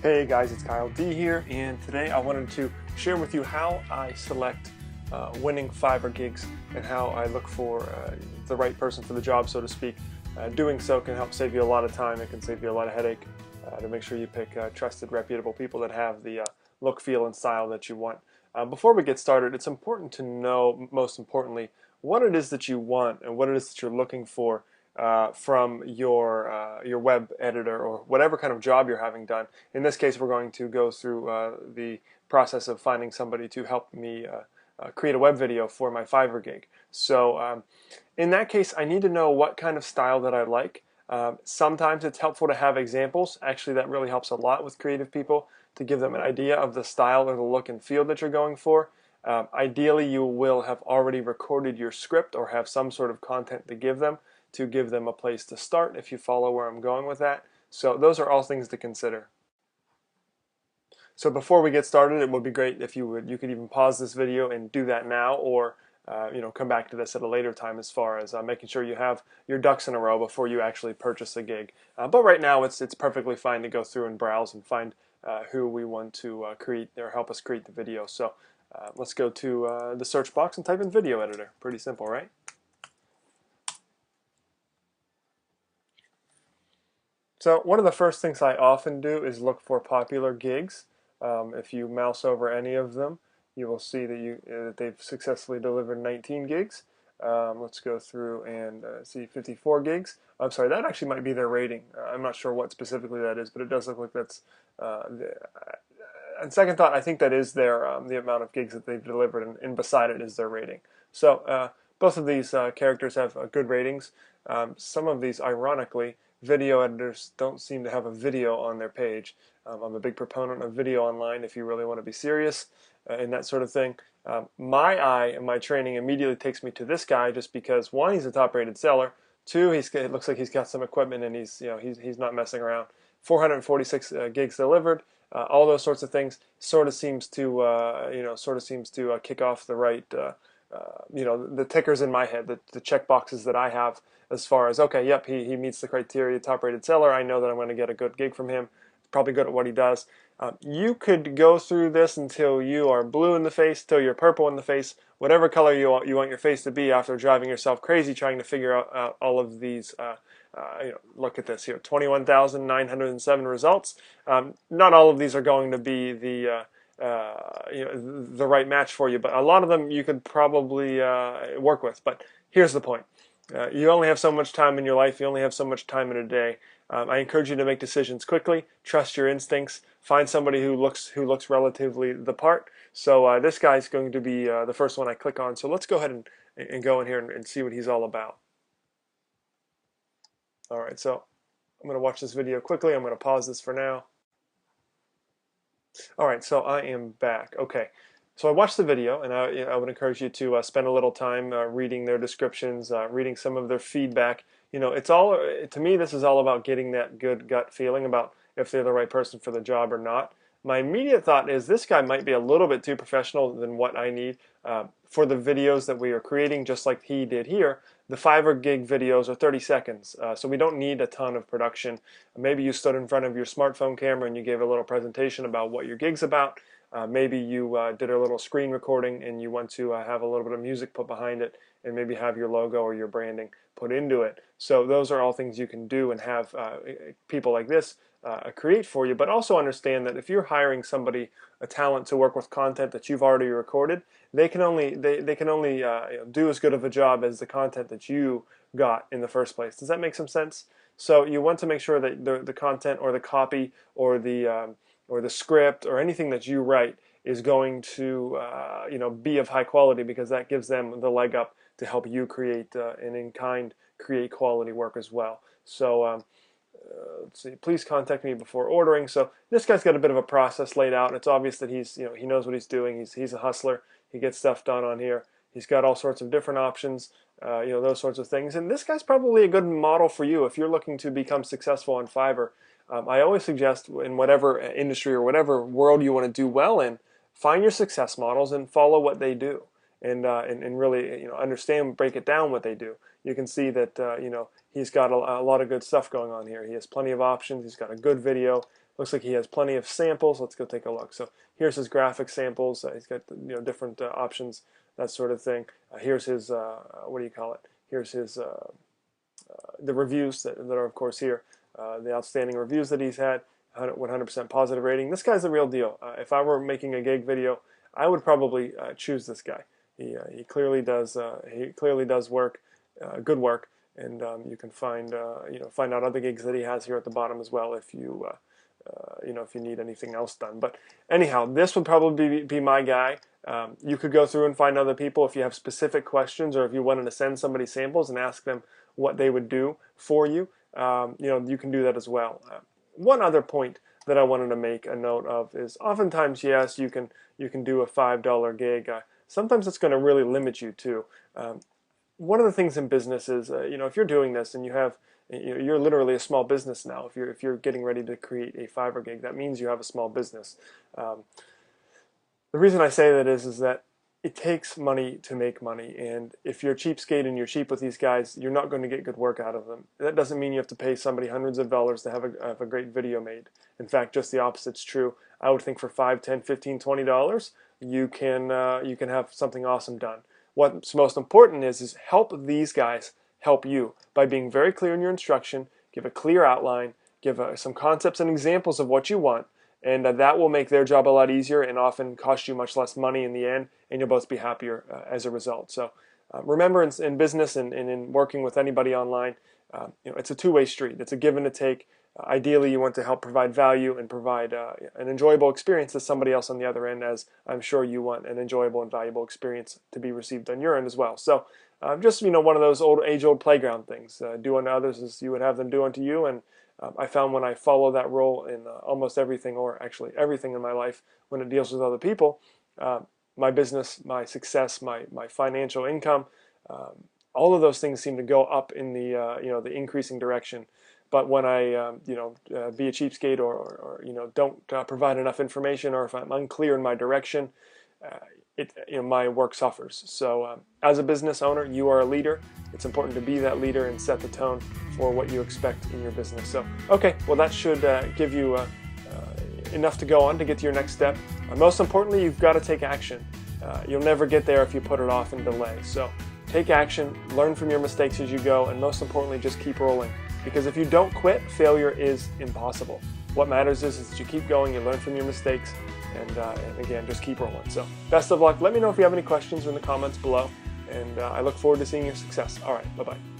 Hey guys, it's Kyle D here, and today I wanted to share with you how I select winning Fiverr gigs and how I look for the right person for the job, so to speak. Doing so can help save you a lot of time. It can save you a lot of headache to make sure you pick trusted, reputable people that have the look, feel, and style that you want. Before we get started, it's important to know, most importantly, what it is that you want and what it is that you're looking for from your web editor or whatever kind of job you're having done. In this case, we're going to go through the process of finding somebody to help me create a web video for my Fiverr gig. So in that case, I need to know what kind of style that I like. Sometimes it's helpful to have examples. Actually, that really helps a lot with creative people to give them an idea of the style or the look and feel that you're going for. Ideally, you will have already recorded your script or have some sort of content to give them a place to start, if you follow where I'm going with that. So those are all things to consider. So before we get started, it would be great if you could even pause this video and do that now, or come back to this at a later time as far as making sure you have your ducks in a row before you actually purchase a gig. But right now it's perfectly fine to go through and browse and find who we want to create or help us create the video. So let's go to the search box and type in video editor. Pretty simple, right? So one of the first things I often do is look for popular gigs. If you mouse over any of them, you will see that they've successfully delivered 19 gigs. Let's go through and see 54 gigs. I'm sorry, that actually might be their rating. I'm not sure what specifically that is, but it does look like that's on second thought, I think that is their the amount of gigs that they've delivered, and beside it is their rating. So both of these characters have good ratings. Some of these, ironically, video editors don't seem to have a video on their page. I'm a big proponent of video online if you really want to be serious and that sort of thing. My eye and my training immediately takes me to this guy just because, one, he's a top-rated seller. Two, it looks like he's got some equipment and he's not messing around. 446 gigs delivered. All those sorts of things sort of seems to kick off the right the tickers in my head, the check boxes that I have as far as, okay, yep, he meets the criteria, top-rated seller. I know that I'm going to get a good gig from him. Probably good at what he does. You could go through this until you are blue in the face, till you're purple in the face, whatever color you want your face to be, after driving yourself crazy trying to figure out all of these. Look at this here, 21,907 results. Not all of these are going to be the right match for you, but a lot of them you could probably work with. But here's the point. You only have so much time in your life. You only have so much time in a day. I encourage you to make decisions quickly. Trust your instincts. Find somebody who looks relatively the part. So this guy's going to be the first one I click on. So let's go ahead and go in here and see what he's all about. All right, so I'm going to watch this video quickly. I'm going to pause this for now. All right, so I am back. Okay, so I watched the video, and I would encourage you to spend a little time reading their descriptions, reading some of their feedback. It's all, to me, this is all about getting that good gut feeling about if they're the right person for the job or not. My immediate thought is this guy might be a little bit too professional than what I need for the videos that we are creating, just like he did here. The Fiverr gig videos are 30 seconds, so we don't need a ton of production. Maybe you stood in front of your smartphone camera and you gave a little presentation about what your gig's about. Maybe you did a little screen recording and you want to have a little bit of music put behind it and maybe have your logo or your branding put into it. So those are all things you can do and have people like this create for you. But also understand that if you're hiring somebody, a talent, to work with content that you've already recorded, they can only do as good of a job as the content that you got in the first place. Does that make some sense? So you want to make sure that the content or the copy or the script or anything that you write is going to be of high quality, because that gives them the leg up to help you create and in kind create quality work as well. So let's see, please contact me before ordering. So this guy's got a bit of a process laid out, and it's obvious that he knows what he's doing. He's a hustler. He gets stuff done on here. He's got all sorts of different options, those sorts of things. And this guy's probably a good model for you if you're looking to become successful on Fiverr. I always suggest, in whatever industry or whatever world you want to do well in, find your success models and follow what they do, and really understand, break it down what they do. You can see that he's got a lot of good stuff going on here. He has plenty of options. He's got a good video. Looks like he has plenty of samples. Let's go take a look. So here's his graphic samples. He's got different options, that sort of thing. Here's his what do you call it? Here's his the reviews that are of course here. The outstanding reviews that he's had. 100% positive rating. This guy's the real deal. If I were making a gig video, I would probably choose this guy. He clearly does. He clearly does work, good work, and you can find find out other gigs that he has here at the bottom as well if you if you need anything else done. But anyhow, this would probably be my guy. You could go through and find other people if you have specific questions, or if you wanted to send somebody samples and ask them what they would do for you. You can do that as well. One other point that I wanted to make a note of is oftentimes, yes, you can do a $5 gig. Sometimes it's going to really limit you too. One of the things in business is, if you're doing this and you're literally a small business now. If you're getting ready to create a Fiverr gig, that means you have a small business. The reason I say that is that it takes money to make money, and if you're a cheapskate and you're cheap with these guys, you're not going to get good work out of them. That doesn't mean you have to pay somebody hundreds of dollars to have a great video made. In fact, just the opposite's true. I would think for $5, $10, $15, $20, you can have something awesome done. What's most important is help these guys help you by being very clear in your instruction, give a clear outline, give some concepts and examples of what you want, and that will make their job a lot easier and often cost you much less money in the end, and you'll both be happier as a result. So remember, in business and in working with anybody online, it's a two-way street. It's a give and a take. Ideally, you want to help provide value and provide an enjoyable experience to somebody else on the other end, as I'm sure you want an enjoyable and valuable experience to be received on your end as well. So just one of those age-old playground things. Do unto others as you would have them do unto you. And I found when I follow that rule in almost everything, or actually everything in my life, when it deals with other people, my business, my success, my financial income, all of those things seem to go up in the increasing direction. But when I be a cheapskate or don't provide enough information, or if I'm unclear in my direction, my work suffers. So as a business owner, you are a leader. It's important to be that leader and set the tone for what you expect in your business. So okay, well, that should give you enough to go on to get to your next step. Most importantly, you've got to take action. You'll never get there if you put it off and delay. So take action, learn from your mistakes as you go, and most importantly, just keep rolling. Because if you don't quit, failure is impossible. What matters is that you keep going, you learn from your mistakes, and again, just keep rolling. So best of luck. Let me know if you have any questions in the comments below, and I look forward to seeing your success. All right, bye-bye.